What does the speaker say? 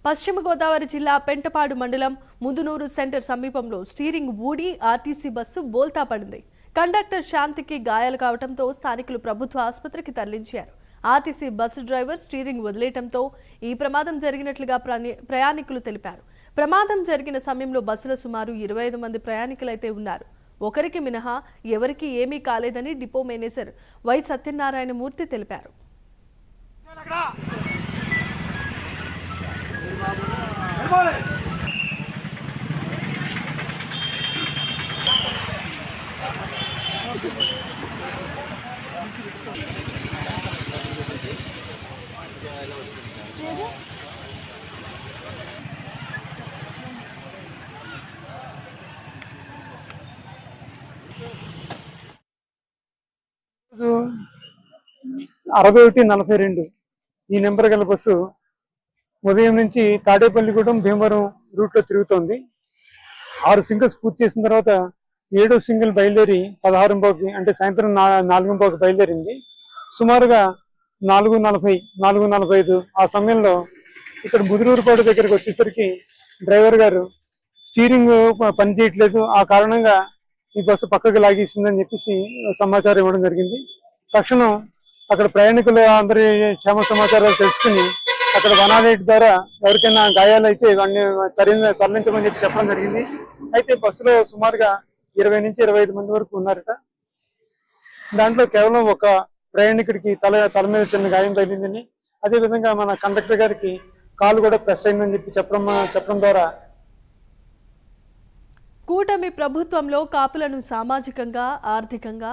పశ్చిమ గోదావరి జిల్లా పెంటపాడు మండలం ముదునూరు సెంటర్ సమీపంలో స్టీరింగ్ ఊడి ఆర్టీసీ బస్సు బోల్తా పడింది. కండక్టర్ శాంతికి గాయాలు కావడంతో స్థానికులు ప్రభుత్వ ఆసుపత్రికి తరలించారు. ఆర్టీసీ బస్సు డ్రైవర్ స్టీరింగ్ వదిలేయడంతో ఈ ప్రమాదం జరిగినట్లుగా ప్రయాణికులు తెలిపారు. ప్రమాదం జరిగిన సమయంలో బస్సులో సుమారు 25 మంది ప్రయాణికులైతే ఉన్నారు. ఒకరికి మినహా ఎవరికీ ఏమీ కాలేదని depot manager why Satyanarayana Murthy తెలిపారు. రోజు 6142 ఈ నెంబర్ గల బస్సు ఉదయం నుంచి తాడేపల్లిగూడెం భీమవరం రూట్ లో తిరుగుతోంది. 6 సింగిల్స్ పూర్తి చేసిన తర్వాత 7వ సింగిల్ బయలుదేరి 16:15 అంటే సాయంత్రం 4:15 బయలుదేరింది. సుమారుగా 4:40, 4:45 ఆ సమయంలో ఇక్కడ ముదునూరుపాడు దగ్గరికి వచ్చేసరికి డ్రైవర్ గారు స్టీరింగ్ పని చేయట్లేదు, ఆ కారణంగా ఈ బస్సు పక్కకు లాగేసిందని చెప్పేసి సమాచారం ఇవ్వడం జరిగింది. తక్షణం అక్కడ ప్రయాణికుల అందరి క్షేమ సమాచారాలు తెలుసుకుని అక్కడ 108 ద్వారా ఎవరికైనా గాయాలైతే వాడిని తరలించమని చెప్పి చెప్పడం జరిగింది. అయితే బస్సులో సుమారుగా 20 నుంచి 25 మంది వరకు ఉన్నారట. దాంట్లో కేవలం ఒక ప్రయాణికుడికి తల మీద చిన్న గాయం తగిలిందని, అదేవిధంగా మన కండక్టర్ గారికి కాలు కూడా ప్రెస్ అయిందని చెప్పి చెప్పడం ద్వారా కూటమి ప్రభుత్వంలో కాపులను సామాజికంగా, ఆర్థికంగా